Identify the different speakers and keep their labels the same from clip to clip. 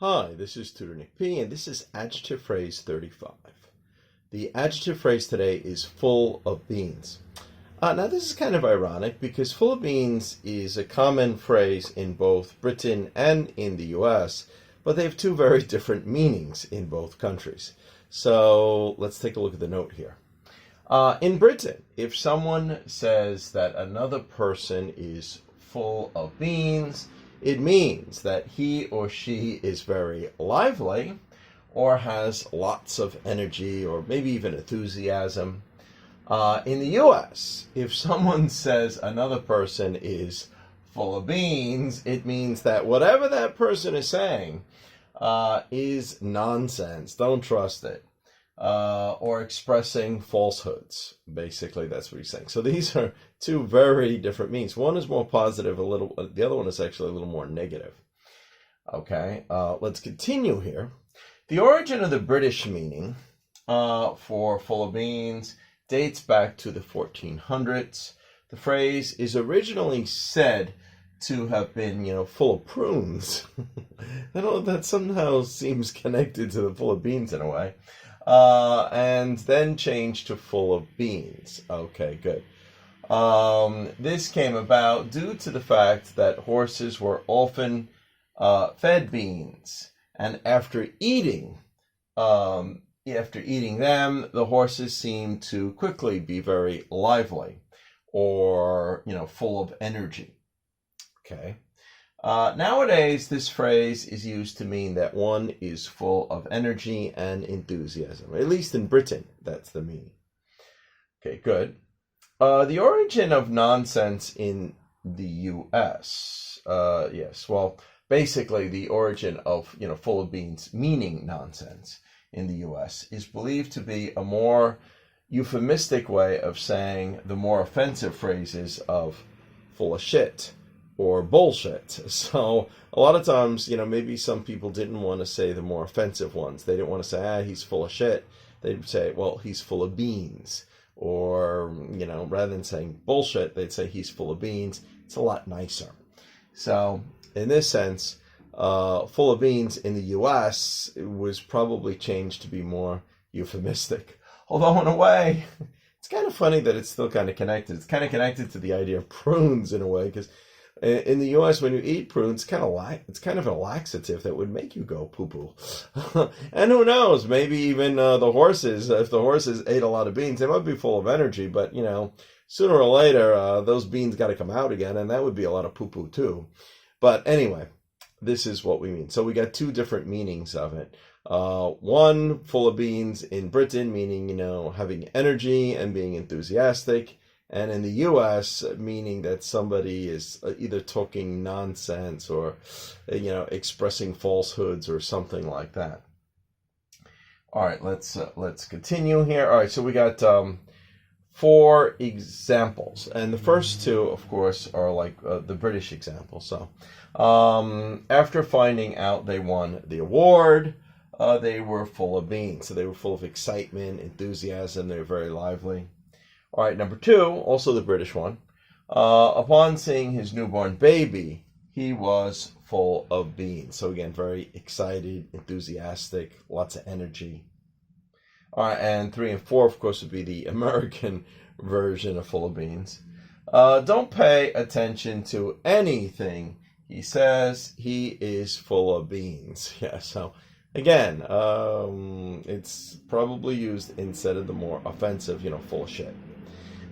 Speaker 1: Hi, this is Tutor Nick P, and this is adjective phrase 35. The adjective phrase today is full of beans. Now, this is kind of ironic because full of beans is a common phrase in both Britain and in the US, but they have two very different meanings in both countries. So let's take a look at the note here. In Britain, if someone says that another person is full of beans, it means that he or she is very lively or has lots of energy or maybe even enthusiasm. In the US, if someone says another person is full of beans, it means that whatever that person is saying is nonsense. Don't trust it. Or expressing falsehoods. Basically, that's what he's saying. So these are two very different meanings. One is more positive, the other one is actually a little more negative. Okay, let's continue here. The origin of the British meaning for full of beans dates back to the 1400s. The phrase is originally said to have been, full of prunes. That somehow seems connected to the full of beans in a way. And then changed to full of beans. Okay, good. This came about due to the fact that horses were often fed beans, and after eating them, the horses seemed to quickly be very lively, or full of energy. Okay. Nowadays, this phrase is used to mean that one is full of energy and enthusiasm. At least in Britain, that's the meaning. Okay, good. The origin of nonsense in the U.S. Yes, well, basically the origin of, full of beans meaning nonsense in the U.S. is believed to be a more euphemistic way of saying the more offensive phrases of full of shit or bullshit. So a lot of times, maybe some people didn't want to say the more offensive ones. They didn't want to say, he's full of shit. They'd say, well, he's full of beans. Or, rather than saying bullshit, they'd say he's full of beans. It's a lot nicer. So in this sense, full of beans in the US was probably changed to be more euphemistic. Although in a way, it's kind of funny that it's still kind of connected. It's kind of connected to the idea of prunes in a way, because in the U.S., when you eat prunes, it's kind of a laxative that would make you go poo-poo. And who knows, maybe even the horses, if the horses ate a lot of beans, they might be full of energy, but, sooner or later, those beans got to come out again, and that would be a lot of poo-poo too. But anyway, this is what we mean. So we got two different meanings of it. One, full of beans in Britain, meaning, having energy and being enthusiastic. And in the U.S., meaning that somebody is either talking nonsense or, expressing falsehoods or something like that. All right, let's continue here. All right, so we got 4 examples, and the first 2, of course, are like the British example. So, after finding out they won the award, they were full of beans. So they were full of excitement, enthusiasm. They were very lively. All right, number 2, also the British one. Upon seeing his newborn baby, he was full of beans. So again, very excited, enthusiastic, lots of energy. All right, and 3 and 4, of course, would be the American version of full of beans. Don't pay attention to anything he says. He is full of beans. Yeah, so again, it's probably used instead of the more offensive, full of shit.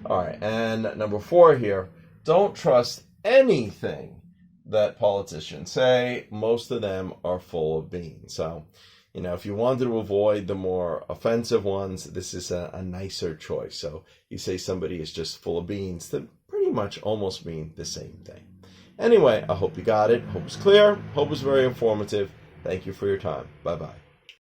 Speaker 1: All right, and number 4 here, don't trust anything that politicians say. Most of them are full of beans. So, if you wanted to avoid the more offensive ones, this is a nicer choice. So you say somebody is just full of beans, that pretty much almost mean the same thing. Anyway, I hope you got it. Hope it's clear. Hope it's very informative. Thank you for your time. Bye-bye.